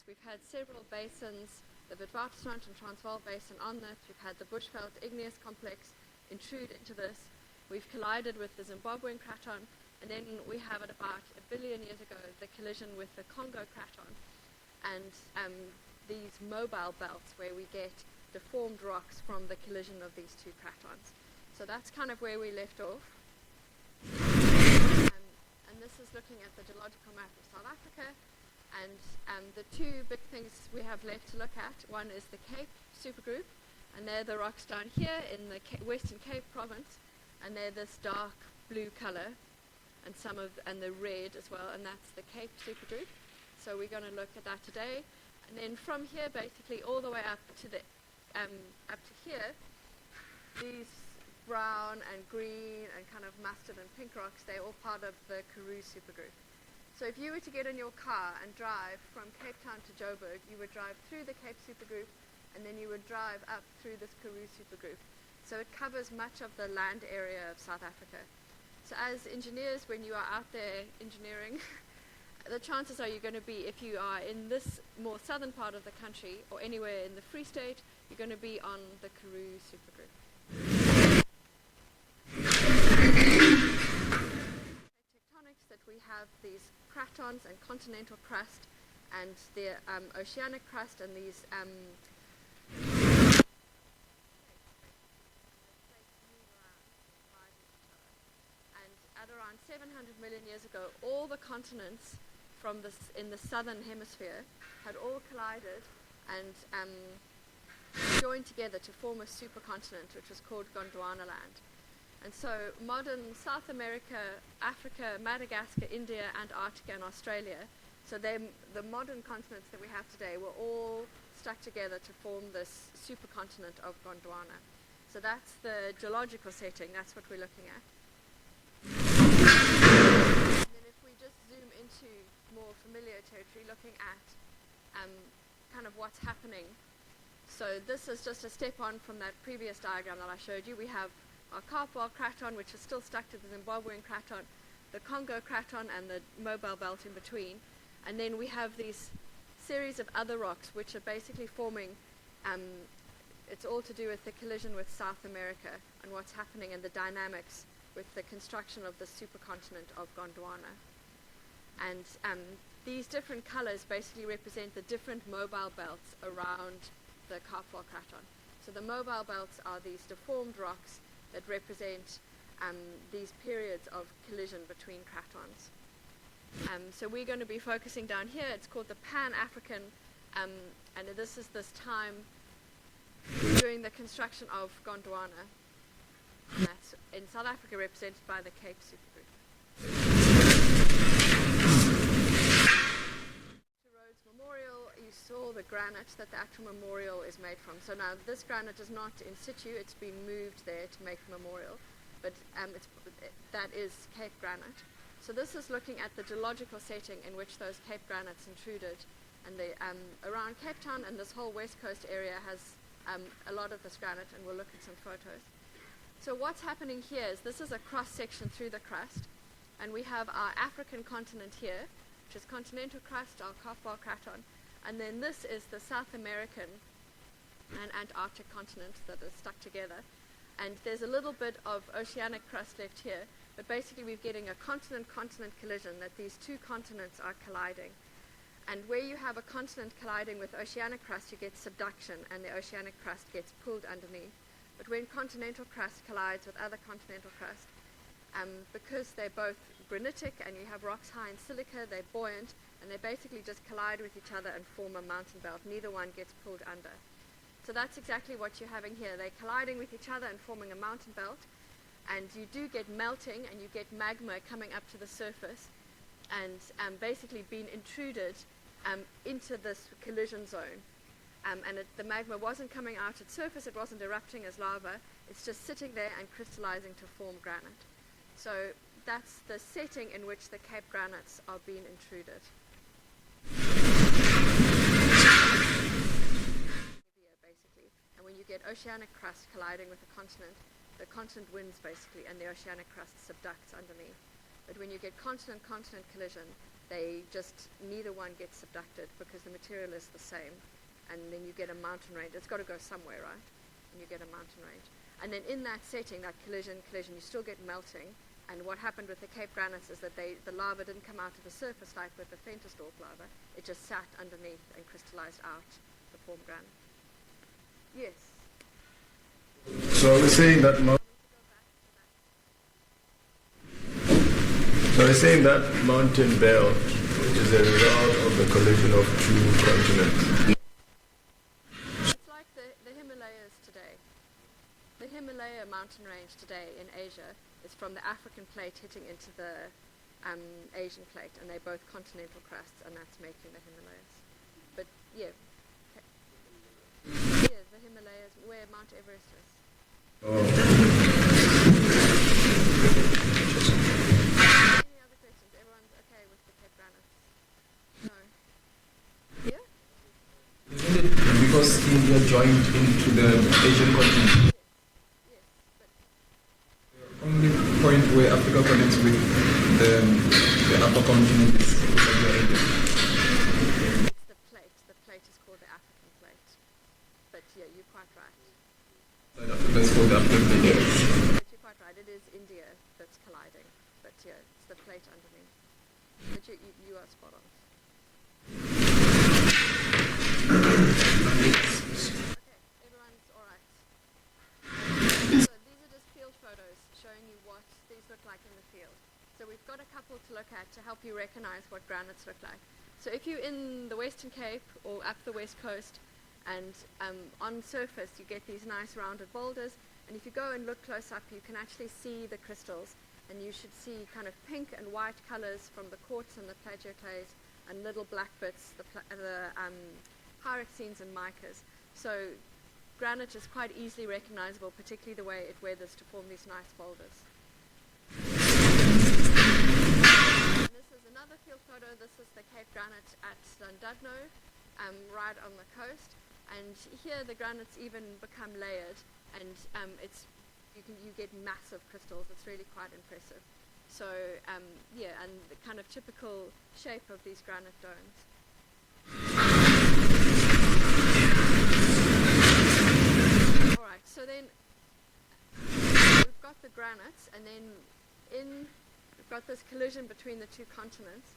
rocks. We've had several basins, the Witwatersrand and Transvaal Basin on that. We've had the Bushveld Igneous Complex intrude into this. We've collided with the Zimbabwean craton, and then we have, at about 1 billion years ago, the collision with the Congo craton, and these mobile belts where we get deformed rocks from the collision of these two cratons. So that's kind of where we left off. And this is looking at the geological map of South Africa. And the two big things we have left to look at, one is the Cape supergroup, and they're the rocks down here in the Western Cape province, and they're this dark blue color, and the red as well, and that's the Cape supergroup. So we're going to look at that today. And then from here, basically all the way up to here, these brown and green and kind of mustard and pink rocks, they're all part of the Karoo supergroup. So if you were to get in your car and drive from Cape Town to Joburg, you would drive through the Cape supergroup, and then you would drive up through this Karoo supergroup. So it covers much of the land area of South Africa. So as engineers, when you are out there engineering, the chances are you're going to be, if you are in this more southern part of the country or anywhere in the Free State, you're going to be on the Karoo supergroup. Tectonics, that we have these cratons and continental crust and the oceanic crust, and these at around 700 million years ago, all the continents in the southern hemisphere had all collided and joined together to form a supercontinent, which was called Gondwana land. And so modern South America, Africa, Madagascar, India, Antarctica, and Australia, so the modern continents that we have today were all stuck together to form this supercontinent of Gondwana. So that's the geological setting, that's what we're looking at. And then if we just zoom into more familiar territory, looking at kind of what's happening. So this is just a step on from that previous diagram that I showed you. We have our Karpal craton, which is still stuck to the Zimbabwean craton, the Congo craton, and the mobile belt in between. And then we have these series of other rocks which are basically forming, it's all to do with the collision with South America and what's happening and the dynamics with the construction of the supercontinent of Gondwana. And these different colors basically represent the different mobile belts around the Karpal craton. So the mobile belts are these deformed rocks that represent these periods of collision between cratons. So we're going to be focusing down here. It's called the Pan-African, and this is this time during the construction of Gondwana. And that's in South Africa represented by the Cape supergroup. Rhodes Memorial, you saw the granite that the actual memorial is made from. So now this granite is not in situ, it's been moved there to make the memorial, but that is Cape granite. So this is looking at the geological setting in which those Cape granites intruded, and around Cape Town and this whole west coast area has a lot of this granite, and we'll look at some photos. So what's happening here is this is a cross section through the crust, and we have our African continent here, which is continental crust, our Karpal craton, and then this is the South American and Antarctic continent that is stuck together. And there's a little bit of oceanic crust left here, but basically we're getting a continent-continent collision, that these two continents are colliding. And where you have a continent colliding with oceanic crust, you get subduction, and the oceanic crust gets pulled underneath. But when continental crust collides with other continental crust, because they're both granitic and you have rocks high in silica, they're buoyant, and they basically just collide with each other and form a mountain belt. Neither one gets pulled under. So that's exactly what you're having here. They're colliding with each other and forming a mountain belt, and you do get melting, and you get magma coming up to the surface and basically being intruded into this collision zone. The magma wasn't coming out at surface, it wasn't erupting as lava, it's just sitting there and crystallizing to form granite. So that's the setting in which the Cape granites are being intruded. Basically, and when you get oceanic crust colliding with the continent wins basically, and the oceanic crust subducts underneath. But when you get continent-continent collision, neither one gets subducted because the material is the same. And then you get a mountain range. It's got to go somewhere, right? And you get a mountain range. And then in that setting, that collision, you still get melting. And what happened with the Cape granites is that the lava didn't come out to the surface like with the Ventersdorp lava. It just sat underneath and crystallized out the form granite. Yes? So we're saying that mountain belt is a result of the collision of two continents. It's like the Himalayas today. The Himalaya mountain range today in Asia is from the African plate hitting into the Asian plate, and they're both continental crusts, and that's making the Himalayas. But yeah, the Himalayas, where Mount Everest is. Oh. Any other questions? Everyone's okay with the Cape granites? No. Yeah? Isn't it because India joined into the Asian continent? Yes, but The only point where Africa connects with the upper continent is India. it's the plate. The plate is called the African plate. But yeah, you're quite right. South Africa is called the African plate. But you're quite right. It is India that's colliding. But yeah, it's the plate underneath. But you are spot on. Okay, everyone's all right. So these are just field photos showing you what these look like in the field. So we've got a couple to look at to help you recognize what granites look like. So if you're in the Western Cape or up the West Coast, and on surface you get these nice rounded boulders, and if you go and look close up you can actually see the crystals, and you should see kind of pink and white colors from the quartz and the plagioclase and little black bits, the pyroxenes and micas. So granite is quite easily recognizable, particularly the way it weathers to form these nice boulders. And this is another field photo. This is the Cape granite at Llandudno, right on the coast. And here the granites even become layered, and you get massive crystals. It's really quite impressive. So yeah, and the kind of typical shape of these granite domes. All right, so then we've got the granites, and then we've got this collision between the two continents.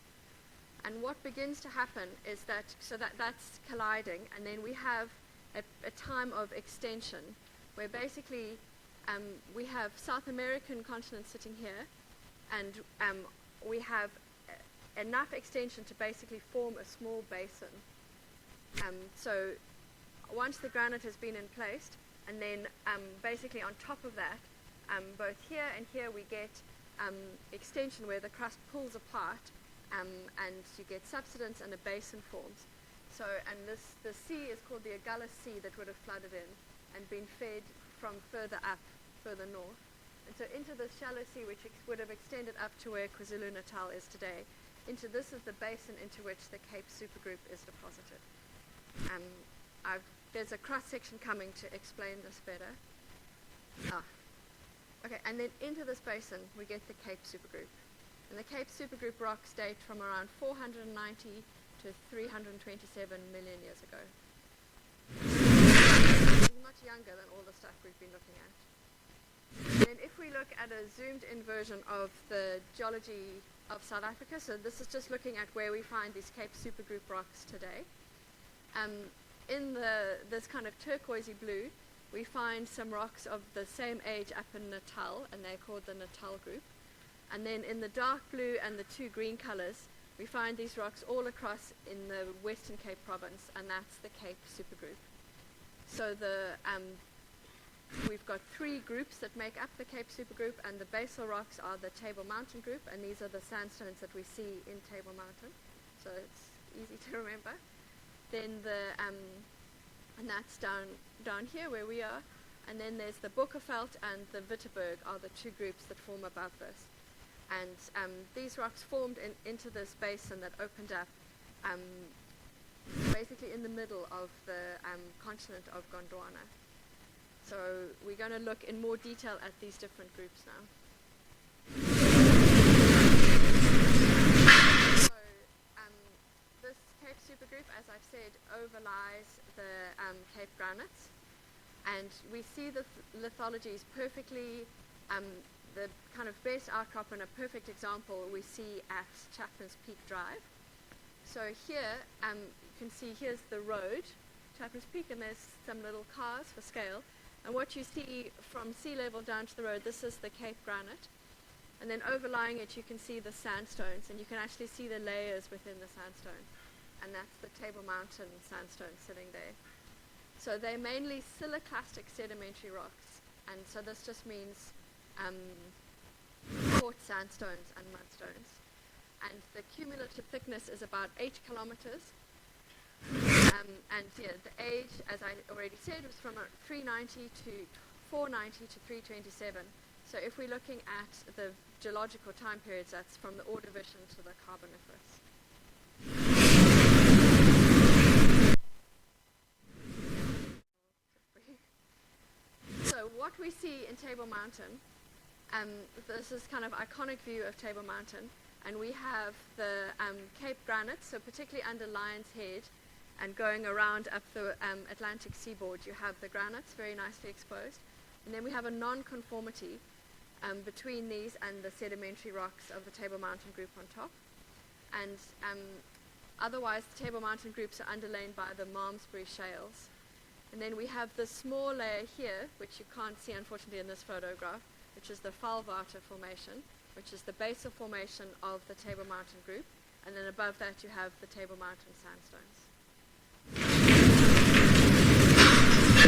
And what begins to happen is that's colliding, and then we have a time of extension where basically we have South American continent sitting here, and we have enough extension to basically form a small basin. So once the granite has been in place, and then basically on top of that, both here and here we get extension where the crust pulls apart, and you get subsidence and a basin forms. So, and the sea is called the Agulhas Sea that would have flooded in and been fed from further up, further north. And so into this shallow sea, which would have extended up to where KwaZulu-Natal is today, into this is the basin into which the Cape supergroup is deposited. There's a cross-section coming to explain this better. Okay, and then into this basin we get the Cape supergroup. And the Cape supergroup rocks date from around 490 to 327 million years ago. It's much younger than all the stuff we've been looking at. And then if we look at a zoomed in version of the geology of South Africa, so this is just looking at where we find these Cape supergroup rocks today. In this kind of turquoisey blue, we find some rocks of the same age up in Natal, and they're called the Natal group. And then in the dark blue and the two green colors, we find these rocks all across in the Western Cape province, and that's the Cape supergroup. So we've got three groups that make up the Cape supergroup, and the basal rocks are the Table Mountain group, and these are the sandstones that we see in Table Mountain. So it's easy to remember. Then and that's down here where we are, and then there's the Bokkerveld and the Witteberg are the two groups that form above this. And these rocks formed into this basin that opened up basically in the middle of the continent of Gondwana. So we're going to look in more detail at these different groups now. Cape supergroup, as I've said, overlies the Cape granites, and we see the lithologies perfectly. The kind of best outcrop and a perfect example we see at Chapman's Peak Drive. So here you can see here's the road, Chapman's Peak, and there's some little cars for scale. And what you see from sea level down to the road, this is the Cape granite. And then overlying it, you can see the sandstones, and you can actually see the layers within the sandstone. And that's the Table Mountain sandstone sitting there. So they're mainly siliclastic sedimentary rocks, and so this just means quartz sandstones and mudstones. And the cumulative thickness is about 8 kilometers. And yeah, the age, as I already said, was from 390 to 490 to 327. So if we're looking at the geological time periods, that's from the Ordovician to the Carboniferous. So what we see in Table Mountain, this is kind of iconic view of Table Mountain, and we have the Cape granite, so particularly under Lion's Head, and going around up the Atlantic seaboard, you have the granites very nicely exposed. And then we have a non-conformity between these and the sedimentary rocks of the Table Mountain group on top. And otherwise, the Table Mountain groups are underlain by the Malmesbury shales. And then we have the small layer here, which you can't see unfortunately in this photograph, which is the Falvater Formation, which is the basal formation of the Table Mountain group. And then above that, you have the Table Mountain sandstones.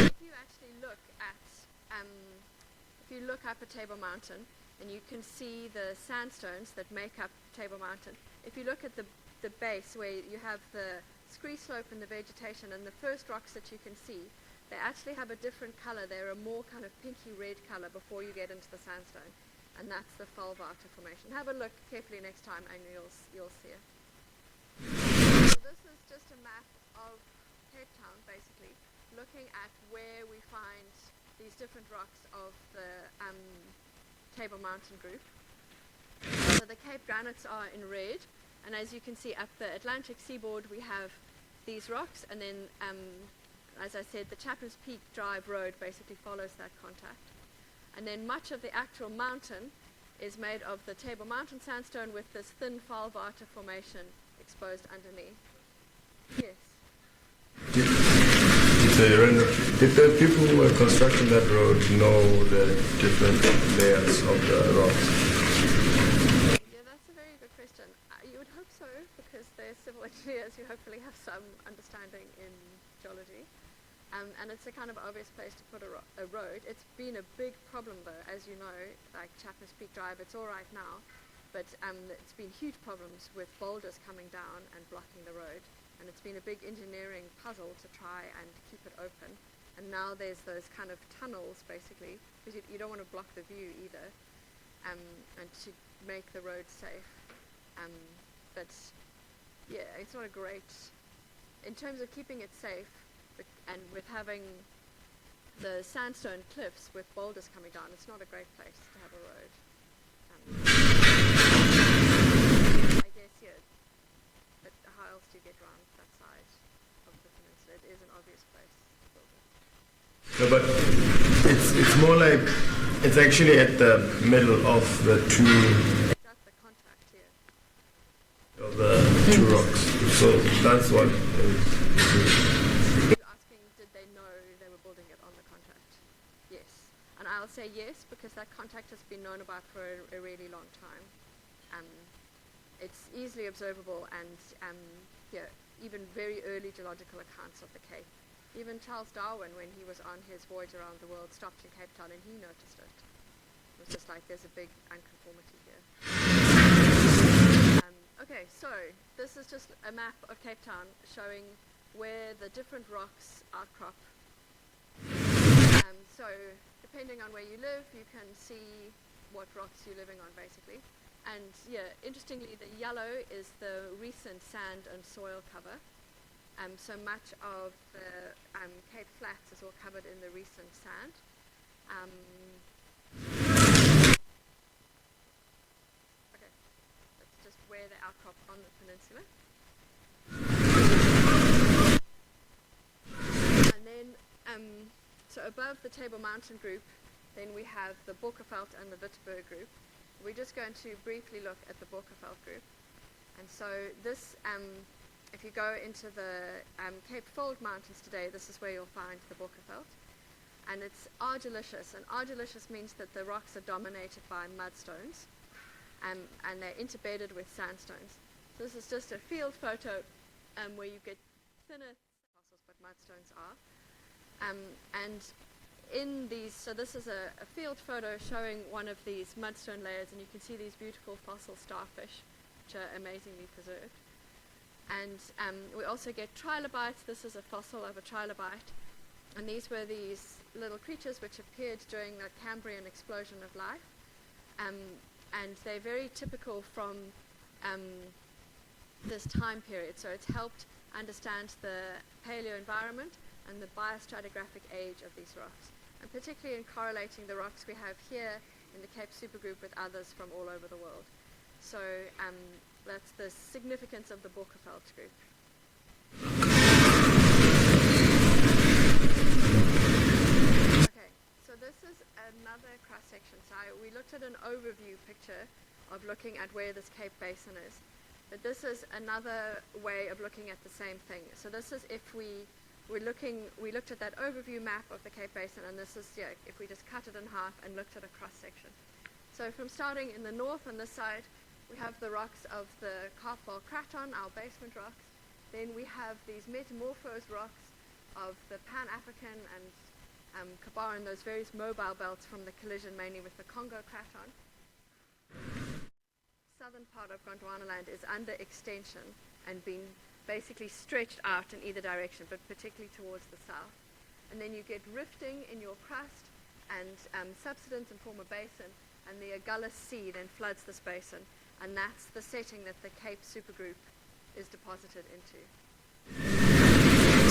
If you actually look at, if you look up at Table Mountain, and you can see the sandstones that make up Table Mountain. If you look at the base where you have the scree slope and the vegetation, and the first rocks that you can see, they actually have a different color. They're a more kind of pinky red color before you get into the sandstone, and that's the Falvater Formation. Have a look carefully next time, and you'll see it. So this is just a map of Cape Town, basically, looking at where we find these different rocks of the Table Mountain group. So the Cape granites are in red, and as you can see up the Atlantic seaboard, we have these rocks, and then, as I said, the Chapman's Peak Drive road basically follows that contact. And then much of the actual mountain is made of the Table Mountain sandstone with this thin Falvater Formation exposed underneath. Yes? Did the people who were constructing that road know the different layers of the rocks? Yeah, that's a very good question. You would hope so, because they're civil engineers who hopefully have some understanding in geology. And it's a kind of obvious place to put a road. It's been a big problem though, as you know, like Chapman's Peak Drive, it's all right now, but it's been huge problems with boulders coming down and blocking the road. And it's been a big engineering puzzle to try and keep it open. And now there's those kind of tunnels, basically, because you don't want to block the view either, and to make the road safe. But yeah, it's not a great, in terms of keeping it safe, and with having the sandstone cliffs with boulders coming down, it's not a great place to have a road. I guess, yeah. But how else do you get around that side of the peninsula? It is an obvious place to build it. No, but it's more like it's actually at the middle of the two. It's at the contact here. Of the two rocks. So that's what. You're asking, did they know they were building it on the contact? Yes. And I'll say yes, because that contact has been known about for a really long time. It's easily observable, and yeah, even very early geological accounts of the Cape. Even Charles Darwin, when he was on his voyage around the world, stopped in Cape Town and he noticed it. It was just like, there's a big unconformity here. Okay, so this is just a map of Cape Town showing where the different rocks outcrop. So depending on where you live, you can see what rocks you're living on, basically. And yeah, interestingly, the yellow is the recent sand and soil cover. So much of the Cape Flats is all covered in the recent sand. Okay, that's just where they outcrop on the peninsula. above the Table Mountain group, then we have the Borkerveld and the Wittenberg group. We're just going to briefly look at the Borkerveld group. And so this, if you go into the Cape Fold Mountains today, this is where you'll find the Borkerveld. And it's argillicious, and argillicious means that the rocks are dominated by mudstones, and they're interbedded with sandstones. So this is just a field photo where you get thinner fossils, but mudstones are. And in these, so this is a field photo showing one of these mudstone layers, and you can see these beautiful fossil starfish, which are amazingly preserved. And we also get trilobites. This is a fossil of a trilobite. And these were these little creatures which appeared during the Cambrian explosion of life. And they're very typical from this time period. So it's helped understand the paleo environment and the biostratigraphic age of these rocks. And particularly in correlating the rocks we have here in the Cape Supergroup with others from all over the world. So that's the significance of the Borkerveld group. Okay, so this is another cross-section. So we looked at an overview picture of looking at where this Cape Basin is. But this is another way of looking at the same thing. So this is if we looked at that overview map of the Cape Basin, and this is, if we just cut it in half and looked at a cross-section. So from starting in the north on this side, we have the rocks of the Karpal Craton, our basement rocks. Then we have these metamorphosed rocks of the Pan-African and Kabar, and those various mobile belts from the collision mainly with the Congo Craton. Southern part of Gondwana land is under extension and being basically stretched out in either direction, but particularly towards the south. And then you get rifting in your crust and subsidence and form a basin, and the Agulhas Sea then floods this basin, and that's the setting that the Cape Supergroup is deposited into.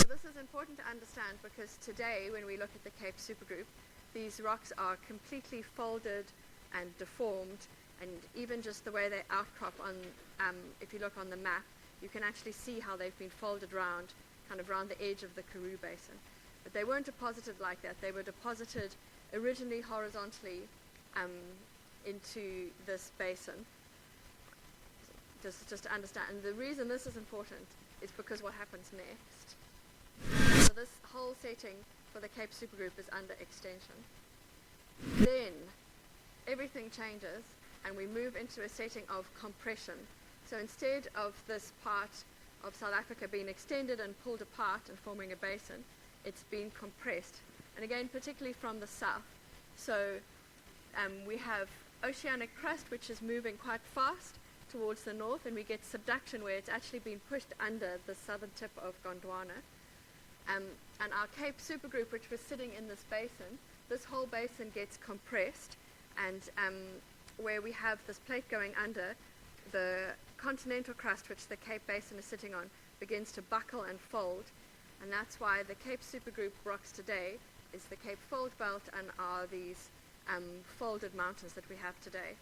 So this is important to understand because today when we look at the Cape Supergroup, these rocks are completely folded and deformed, and even just the way they outcrop on, if you look on the map, you can actually see how they've been folded round, kind of around the edge of the Karoo Basin. But they weren't deposited like that. They were deposited originally horizontally into this basin. Just to understand. And the reason this is important is because what happens next. So this whole setting for the Cape Supergroup is under extension. Then everything changes and we move into a setting of compression. So instead of this part of South Africa being extended and pulled apart and forming a basin, it's been compressed. And again, particularly from the south. So we have oceanic crust, which is moving quite fast towards the north, and we get subduction where it's actually been pushed under the southern tip of Gondwana. And our Cape Supergroup, which was sitting in this basin, this whole basin gets compressed, and where we have this plate going under, the continental crust, which the Cape Basin is sitting on, begins to buckle and fold, and that's why the Cape Supergroup rocks today is the Cape Fold Belt and are these folded mountains that we have today.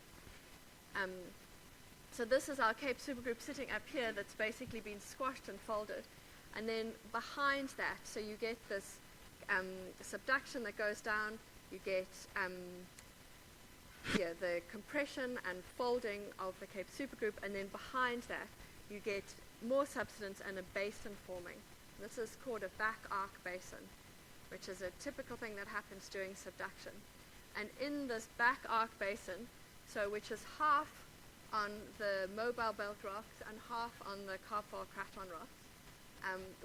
So this is our Cape Supergroup sitting up here that's basically been squashed and folded, and then behind that, so you get this subduction that goes down, you get the compression and folding of the Cape Supergroup, and then behind that you get more subsidence and a basin forming. This is called a back arc basin, which is a typical thing that happens during subduction. And in this back arc basin, so which is half on the Mobile Belt rocks and half on the Karpal Craton rocks,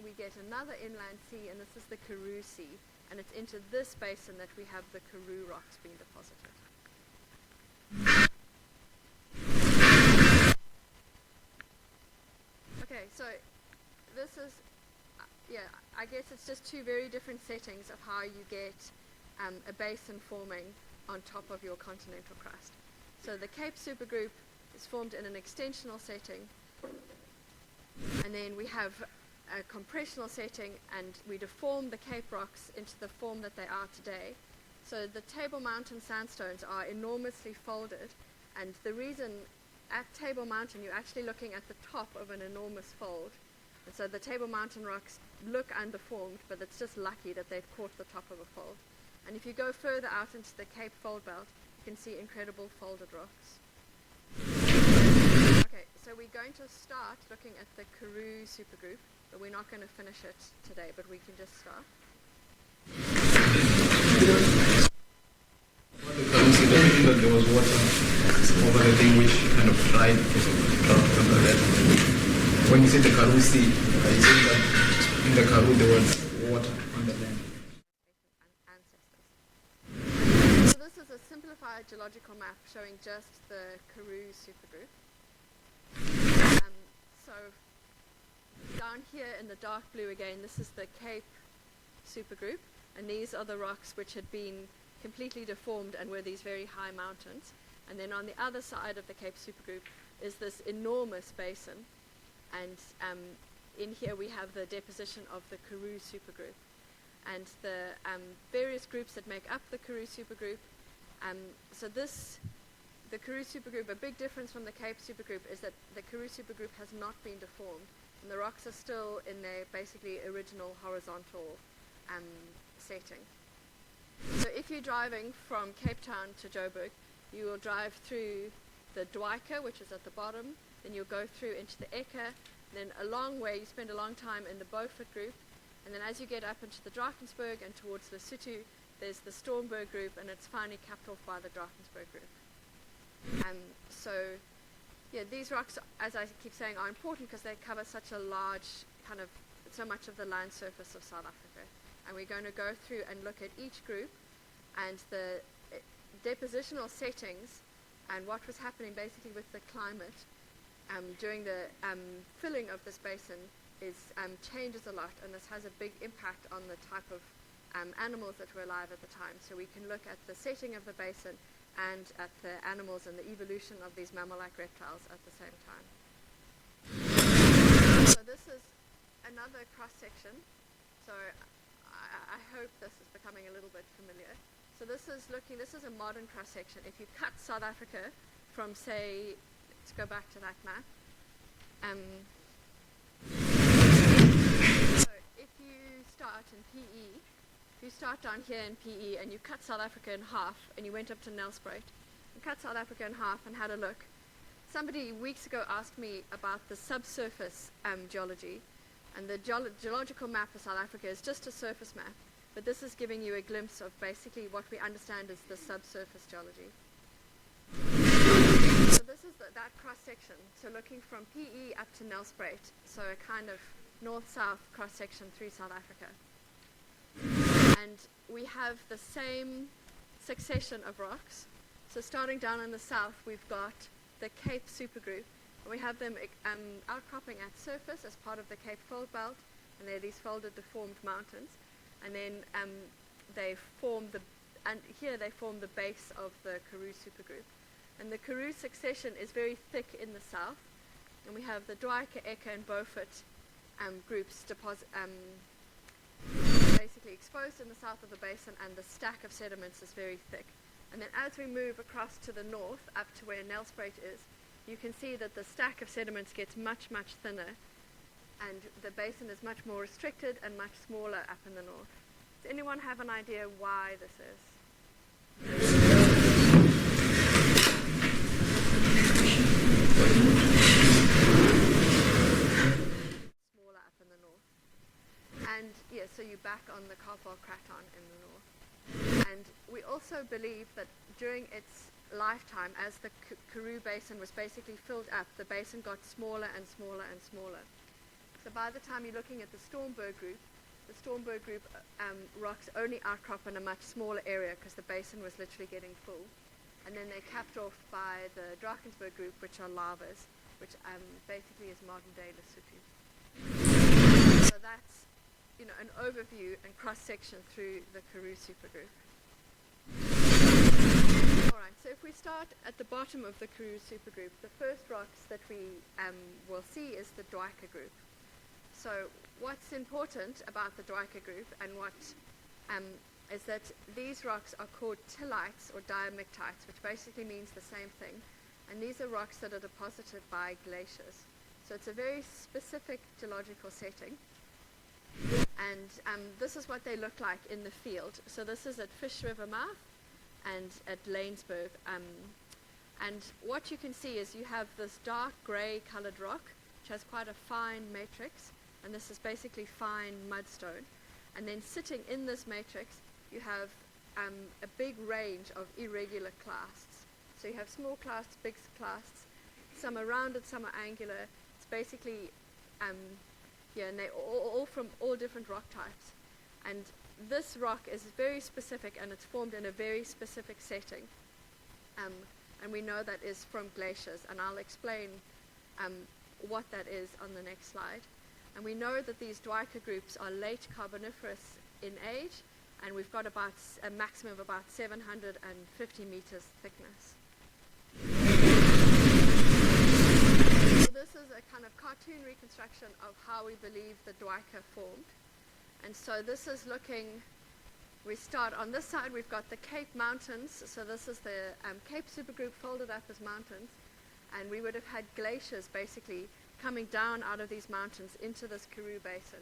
we get another inland sea, and this is the Karoo Sea, and it's into this basin that we have the Karoo rocks being deposited. Okay, so this is, I guess it's just two very different settings of how you get a basin forming on top of your continental crust. So the Cape Supergroup is formed in an extensional setting, and then we have a compressional setting, and we deform the Cape rocks into the form that they are today. So the Table Mountain sandstones are enormously folded, and the reason at Table Mountain you're actually looking at the top of an enormous fold, and so the Table Mountain rocks look undeformed, but it's just lucky that they've caught the top of a fold. And if you go further out into the Cape Fold Belt, you can see incredible folded rocks. Okay, so we're going to start looking at the Karoo supergroup, but we're not going to finish it today, but we can just start. What the Karoo said, I think that there was water over the thing which kind of dried under that. When you say the Karoo Sea, I think that in the Karoo there was water on the land. So this is a simplified geological map showing just the Karoo supergroup. So down here in the dark blue again, this is the Cape supergroup, and these are the rocks which had been completely deformed and were these very high mountains. And then on the other side of the Cape supergroup is this enormous basin, and in here we have the deposition of the Karoo supergroup. And the various groups that make up the Karoo supergroup. So the Karoo supergroup, a big difference from the Cape supergroup is that the Karoo supergroup has not been deformed, and the rocks are still in their basically original horizontal setting. So if you're driving from Cape Town to Joburg, you will drive through the Dwaika, which is at the bottom, then you'll go through into the Eka, then a long way, you spend a long time in the Beaufort group, and then as you get up into the Drakensberg and towards Lesotho, there's the Stormberg group, and it's finally capped off by the Drakensberg group. So, yeah, these rocks, as I keep saying, are important because they cover such a large so much of the land surface of South Africa. And we're going to go through and look at each group and the depositional settings and what was happening basically with the climate during the filling of this basin changes a lot, and this has a big impact on the type of animals that were alive at the time. So we can look at the setting of the basin and at the animals and the evolution of these mammal-like reptiles at the same time. So this is another cross-section. So I hope this is becoming a little bit familiar. So this is a modern cross-section. If you cut South Africa from, say, let's go back to that map. So if you start in PE, if you start down here in PE and you cut South Africa in half and you went up to Nelspruit and cut South Africa in half and had a look, somebody weeks ago asked me about the subsurface geology, and the geological map of South Africa is just a surface map, but this is giving you a glimpse of basically what we understand as the subsurface geology. So this is that cross-section, so looking from PE up to Nelspruit, so a kind of north-south cross-section through South Africa. And we have the same succession of rocks. So starting down in the south, we've got the Cape supergroup, and we have them outcropping at surface as part of the Cape Fold Belt, and they're these folded, deformed mountains. And then here they form the base of the Karoo supergroup. And the Karoo succession is very thick in the south, and we have the Dwaika, Eka, and Beaufort groups basically exposed in the south of the basin, and the stack of sediments is very thick. And then as we move across to the north, up to where Nelspruit is, you can see that the stack of sediments gets much, much thinner, and the basin is much more restricted and much smaller up in the north. Does anyone have an idea why this is? Smaller up in the north. And yeah, so you're back on the Karval Craton in the north. And we also believe that during its lifetime, as the Karoo basin was basically filled up, the basin got smaller and smaller and smaller. So by the time you're looking at the Stormberg group rocks only outcrop in a much smaller area because the basin was literally getting full. And then they're capped off by the Drakensberg group, which are lavas, which basically is modern-day Lesotho. So that's an overview and cross-section through the Karoo supergroup. Alright, so if we start at the bottom of the Karoo supergroup, the first rocks that we will see is the Dwaika group. So what's important about the Dwaika group and what is that these rocks are called tillites or diamictites, which basically means the same thing. And these are rocks that are deposited by glaciers. So it's a very specific geological setting. And this is what they look like in the field. So this is at Fish River mouth and at Lanesburg. And what you can see is you have this dark grey coloured rock, which has quite a fine matrix, and this is basically fine mudstone. And then sitting in this matrix, you have a big range of irregular clasts. So you have small clasts, big clasts, some are rounded, some are angular. It's basically, and they're all from all different rock types. And this rock is very specific, and it's formed in a very specific setting. And we know that is from glaciers, and I'll explain what that is on the next slide. And we know that these Dwika groups are late Carboniferous in age, and we've got about a maximum of about 750 meters thickness. So this is a kind of cartoon reconstruction of how we believe the Dwika formed. And so this is looking, we start on this side, we've got the Cape Mountains. So this is the Cape supergroup folded up as mountains. And we would have had glaciers basically coming down out of these mountains into this Karoo Basin.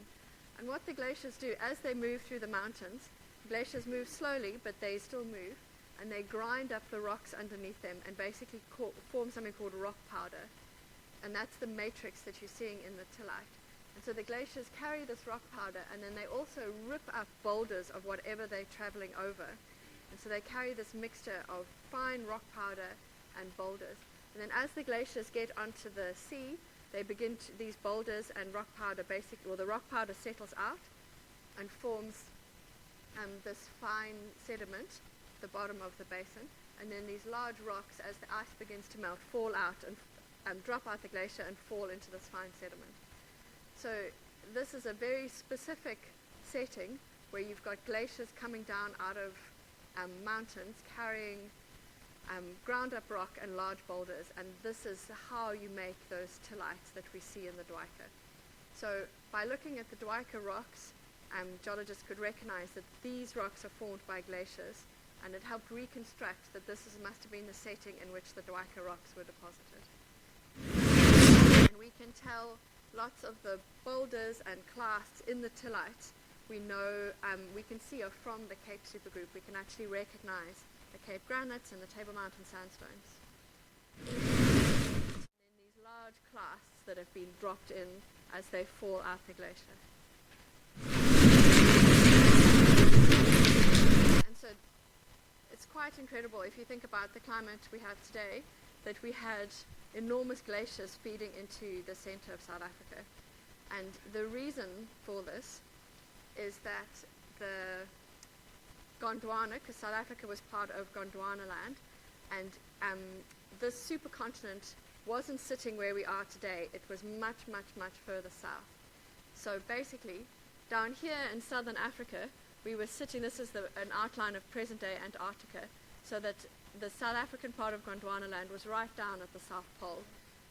And what the glaciers do, as they move through the mountains, glaciers move slowly, but they still move, and they grind up the rocks underneath them and basically form something called rock powder. And that's the matrix that you're seeing in the tillite. And so the glaciers carry this rock powder, and then they also rip up boulders of whatever they're traveling over. And so they carry this mixture of fine rock powder and boulders. And then as the glaciers get onto the sea, they begin to, these boulders and rock powder basically, the rock powder settles out and forms this fine sediment at the bottom of the basin. And then these large rocks, as the ice begins to melt, fall out and drop out the glacier and fall into this fine sediment. So this is a very specific setting where you've got glaciers coming down out of mountains carrying ground up rock and large boulders, and this is how you make those tillites that we see in the Dwika. So by looking at the Dwika rocks, geologists could recognize that these rocks are formed by glaciers, and it helped reconstruct that this must have been the setting in which the Dwika rocks were deposited. And we can tell lots of the boulders and clasts in the tillites we know, we can see are from the Cape supergroup. We can actually recognize the Cape granites and the Table Mountain sandstones. And then these large clasts that have been dropped in as they fall out the glacier. And so it's quite incredible if you think about the climate we have today, that we had enormous glaciers feeding into the center of South Africa. And the reason for this is that the Gondwana, because South Africa was part of Gondwana land, and this supercontinent wasn't sitting where we are today. It was much, much, much further south. So basically, down here in southern Africa, we were sitting, this is an outline of present-day Antarctica, so that the South African part of Gondwana land was right down at the South Pole,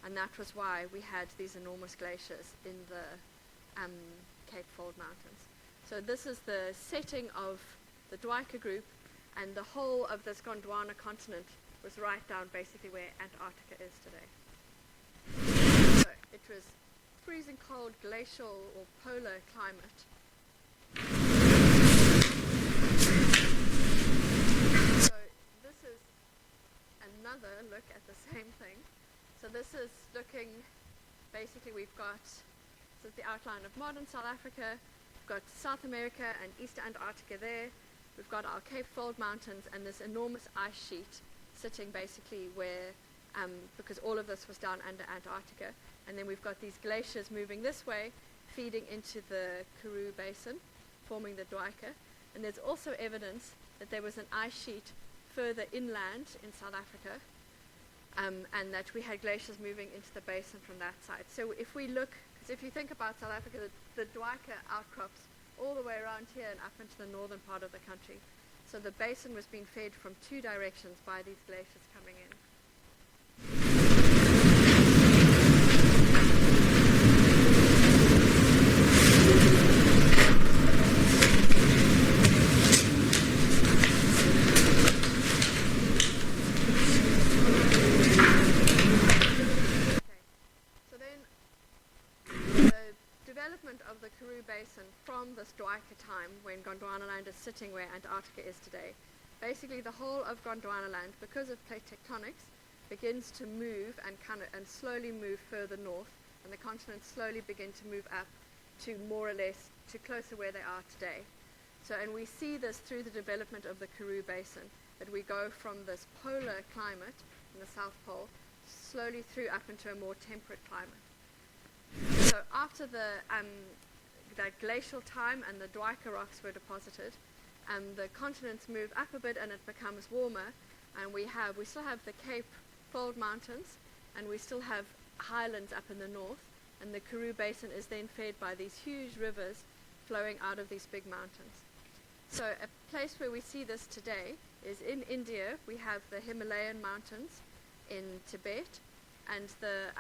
and that was why we had these enormous glaciers in the Cape Fold Mountains. So this is the setting of the Dwika group, and the whole of this Gondwana continent was right down basically where Antarctica is today. So it was freezing cold, glacial or polar climate. So this is another look at the same thing. So this is looking, basically we've got, this is the outline of modern South Africa. We've got South America and East Antarctica there. We've got our Cape Fold Mountains and this enormous ice sheet sitting basically where, because all of this was down under Antarctica. And then we've got these glaciers moving this way, feeding into the Karoo Basin, forming the Dwika. And there's also evidence that there was an ice sheet further inland in South Africa, and that we had glaciers moving into the basin from that side. So if we look, because if you think about South Africa, the Dwika outcrops all the way around here and up into the northern part of the country. So the basin was being fed from two directions by these glaciers coming in. Of the Karoo Basin from this Dwight time when Gondwanaland is sitting where Antarctica is today. Basically, the whole of Gondwanaland, because of plate tectonics, begins to move and slowly move further north, and the continents slowly begin to move up to more or less to closer where they are today. So, and we see this through the development of the Karoo Basin, that we go from this polar climate in the South Pole slowly through up into a more temperate climate. So after that glacial time and the Dwight rocks were deposited, the continents move up a bit and it becomes warmer, and we still have the Cape Fold Mountains, and we still have highlands up in the north, and the Karoo Basin is then fed by these huge rivers flowing out of these big mountains. So a place where we see this today is in India. We have the Himalayan mountains in Tibet, and the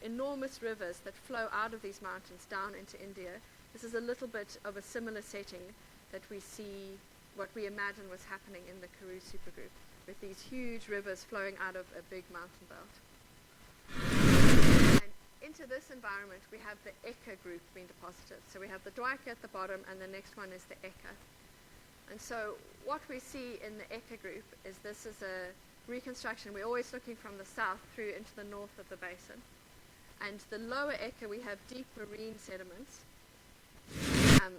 enormous rivers that flow out of these mountains down into India. This is a little bit of a similar setting that we see, what we imagine was happening in the Karoo supergroup, with these huge rivers flowing out of a big mountain belt. And into this environment, we have the Eka group being deposited. So we have the Dwight at the bottom, and the next one is the Eka. And so what we see in the Eka group is this is a reconstruction. We're always looking from the south through into the north of the basin. And the lower Eka, we have deep marine sediments.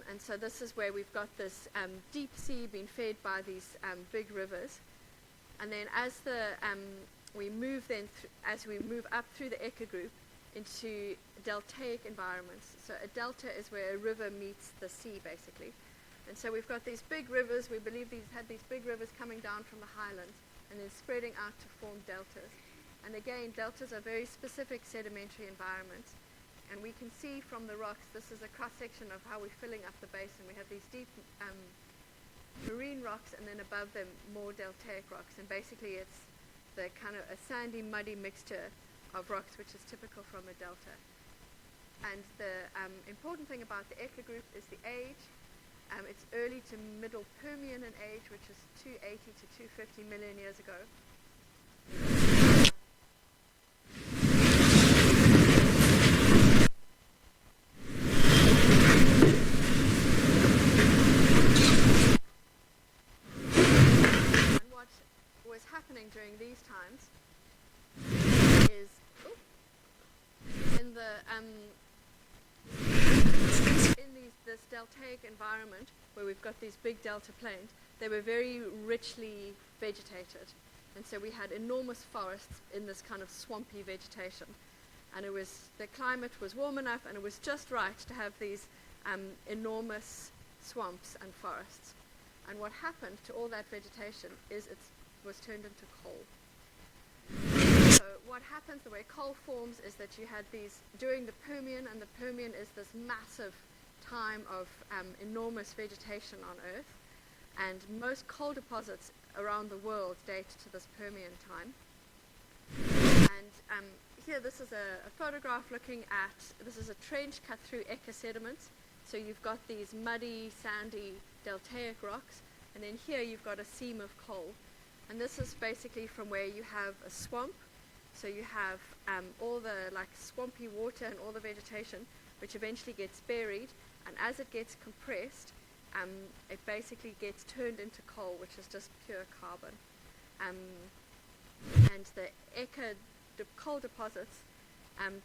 And so this is where we've got this deep sea being fed by these big rivers. And then as we move up through the Eka group into deltaic environments. So a delta is where a river meets the sea, basically. And so we've got these big rivers. We believe these big rivers coming down from the highlands and then spreading out to form deltas. And again, deltas are very specific sedimentary environments. And we can see from the rocks, this is a cross-section of how we're filling up the basin. We have these deep marine rocks, and then above them more deltaic rocks. And basically it's the kind of a sandy, muddy mixture of rocks, which is typical from a delta. And the important thing about the Eka group is the age. It's early to middle Permian in age, which is 280 to 250 million years ago. And what was happening during these times is this deltaic environment where we've got these big delta plains, they were very richly vegetated. And so we had enormous forests in this kind of swampy vegetation. And the climate was warm enough, and it was just right to have these enormous swamps and forests. And what happened to all that vegetation is it was turned into coal. So what happens, the way coal forms, is that you had these during the Permian, and the Permian is this massive time of enormous vegetation on Earth, and most coal deposits around the world date to this Permian time. And here this is a photograph looking at, this is a trench cut through Eka sediments. So you've got these muddy, sandy, deltaic rocks, and then here you've got a seam of coal. And this is basically from where you have a swamp. So you have all the swampy water and all the vegetation, which eventually gets buried. And as it gets compressed, it basically gets turned into coal, which is just pure carbon. And the Eka coal deposits,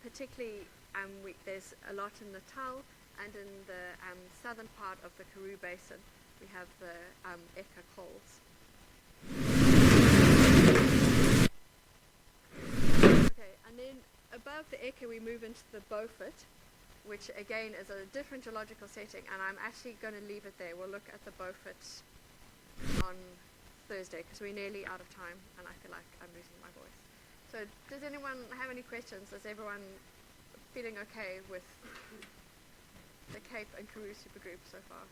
particularly there's a lot in Natal, and in the southern part of the Karoo Basin, we have the Eka coals. Okay, and then above the Eka we move into the Beaufort, which again is a different geological setting, and I'm actually going to leave it there. We'll look at the Beaufort on Thursday, because we're nearly out of time, and I feel like I'm losing my voice. So does anyone have any questions? Is everyone feeling okay with the Cape and Karoo supergroup so far?